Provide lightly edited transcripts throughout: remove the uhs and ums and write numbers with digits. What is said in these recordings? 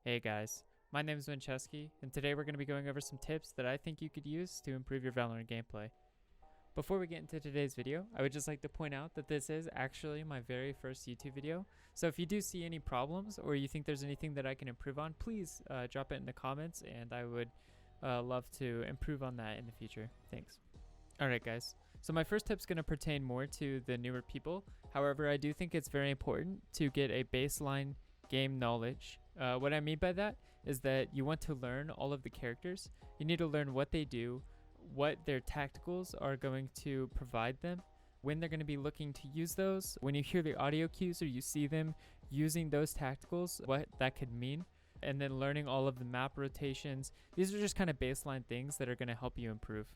Hey guys, my name is Winchesky, and today we're going to be going over some tips that I think you could use to improve your VALORANT gameplay. Before we get into today's video, I would just like to point out that this is actually my very first YouTube video, so if you do see any problems or you think there's anything that I can improve on, please drop it in the comments and I would love to improve on that in the future. Thanks. Alright guys, so my first tip is going to pertain more to the newer people. However, I do think it's very important to get a baseline game knowledge. What I mean by that is that you want to learn all of the characters. You need to learn what they do, what their tacticals are going to provide them, when they're going to be looking to use those, when you hear the audio cues or you see them using those tacticals, what that could mean, and then learning all of the map rotations. These are just kind of baseline things that are going to help you improve.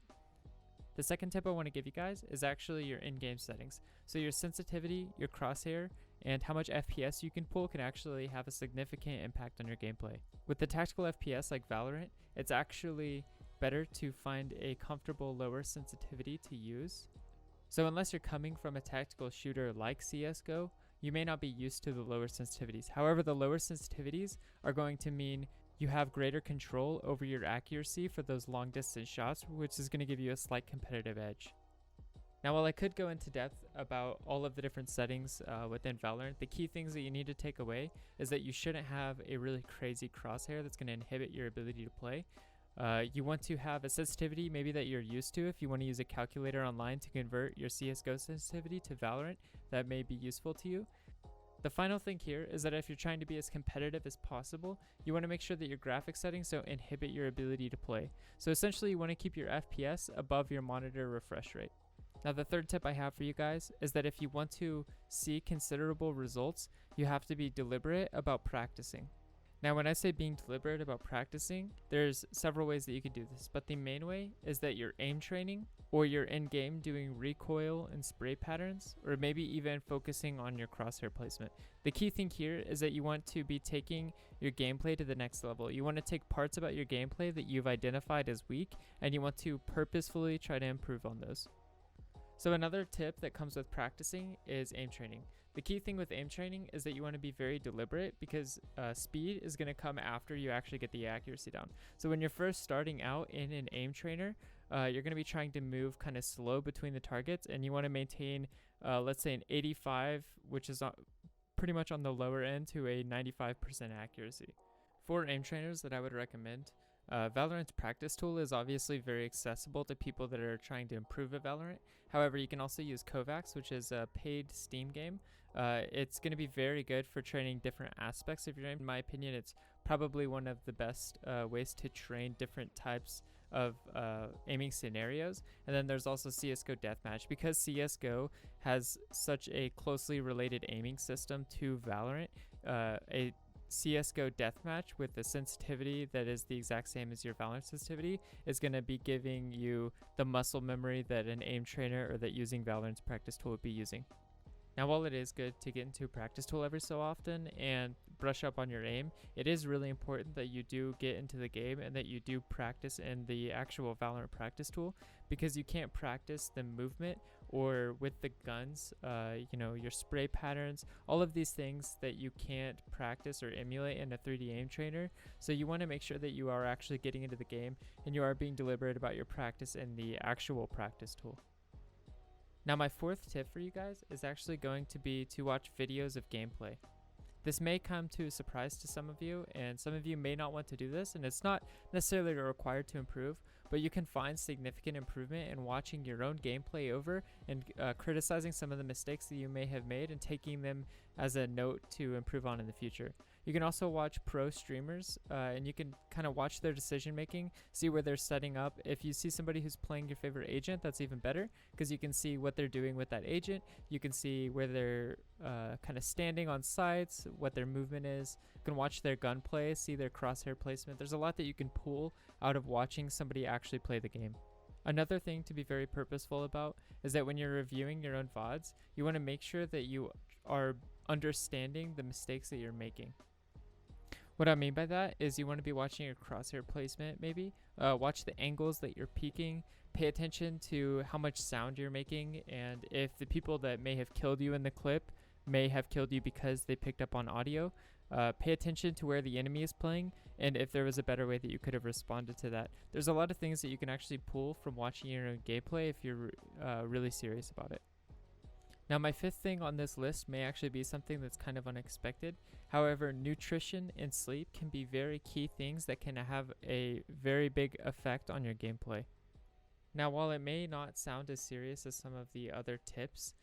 The second tip I want to give you guys is actually your in-game settings. So your sensitivity, your crosshair, and how much FPS you can pull can actually have a significant impact on your gameplay. With the tactical FPS like VALORANT, it's actually better to find a comfortable lower sensitivity to use. So unless you're coming from a tactical shooter like CSGO, you may not be used to the lower sensitivities. However, the lower sensitivities are going to mean you have greater control over your accuracy for those long distance shots, which is going to give you a slight competitive edge. Now, while I could go into depth about all of the different settings within VALORANT, the key things that you need to take away is that you shouldn't have a really crazy crosshair that's going to inhibit your ability to play. You want to have a sensitivity maybe that you're used to. If you want to use a calculator online to convert your CSGO sensitivity to VALORANT, that may be useful to you. The final thing here is that if you're trying to be as competitive as possible, you want to make sure that your graphic settings don't inhibit your ability to play. So essentially you want to keep your FPS above your monitor refresh rate. Now the third tip I have for you guys is that if you want to see considerable results, you have to be deliberate about practicing. Now when I say being deliberate about practicing, there's several ways that you could do this, but the main way is that you're aim training, or you're in-game doing recoil and spray patterns, or maybe even focusing on your crosshair placement. The key thing here is that you want to be taking your gameplay to the next level. You want to take parts about your gameplay that you've identified as weak, and you want to purposefully try to improve on those. So another tip that comes with practicing is aim training. The key thing with aim training is that you want to be very deliberate because speed is going to come after you actually get the accuracy down. So when you're first starting out in an aim trainer, you're going to be trying to move kind of slow between the targets, and you want to maintain, let's say an 85, which is pretty much on the lower end, to a 95% accuracy. For aim trainers that I would recommend, VALORANT's practice tool is obviously very accessible to people that are trying to improve at VALORANT. However, you can also use Kovacs, which is a paid Steam game. It's going to be very good for training different aspects of your aim. In my opinion, it's probably one of the best ways to train different types of aiming scenarios. And then there's also CSGO Deathmatch. Because CSGO has such a closely related aiming system to VALORANT, a CSGO Deathmatch with the sensitivity that is the exact same as your VALORANT sensitivity is going to be giving you the muscle memory that an aim trainer or that using VALORANT's practice tool would be using. Now, while it is good to get into a practice tool every so often and brush up on your aim, it is really important that you do get into the game and that you do practice in the actual VALORANT practice tool, because you can't practice the movement or with the guns, your spray patterns, all of these things that you can't practice or emulate in a 3D aim trainer. So you want to make sure that you are actually getting into the game and you are being deliberate about your practice in the actual practice tool. Now my fourth tip for you guys is actually going to be to watch videos of gameplay. This may come to a surprise to some of you, and some of you may not want to do this, and it's not necessarily required to improve, but you can find significant improvement in watching your own gameplay over and criticizing some of the mistakes that you may have made and taking them as a note to improve on in the future. You can also watch pro streamers and you can kind of watch their decision making, see where they're setting up. If you see somebody who's playing your favorite agent, that's even better because you can see what they're doing with that agent. You can see where they're kind of standing on sites, what their movement is. You can watch their gunplay, see their crosshair placement. There's a lot that you can pull out of watching somebody actually play the game. Another thing to be very purposeful about is that when you're reviewing your own VODs, you want to make sure that you are understanding the mistakes that you're making. What I mean by that is you want to be watching your crosshair placement maybe, watch the angles that you're peeking, pay attention to how much sound you're making, and if the people that may have killed you in the clip may have killed you because they picked up on audio. Pay attention to where the enemy is playing and if there was a better way that you could have responded to that. There's a lot of things that you can actually pull from watching your own gameplay if you're really serious about it. Now my fifth thing on this list may actually be something that's kind of unexpected. However, nutrition and sleep can be very key things that can have a very big effect on your gameplay. Now while it may not sound as serious as some of the other tips,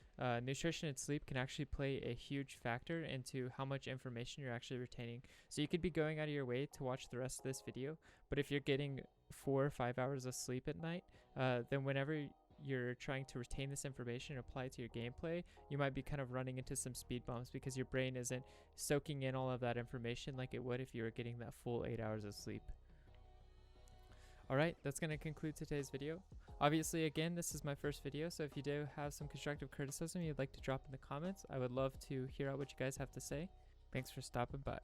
nutrition and sleep can actually play a huge factor into how much information you're actually retaining. So you could be going out of your way to watch the rest of this video, but if you're getting 4 or 5 hours of sleep at night, then whenever you're trying to retain this information and apply it to your gameplay, you might be kind of running into some speed bumps because your brain isn't soaking in all of that information like it would if you were getting that full 8 hours of sleep. Alright, that's going to conclude today's video. Obviously, again, this is my first video, so if you do have some constructive criticism you'd like to drop in the comments, I would love to hear out what you guys have to say. Thanks for stopping by.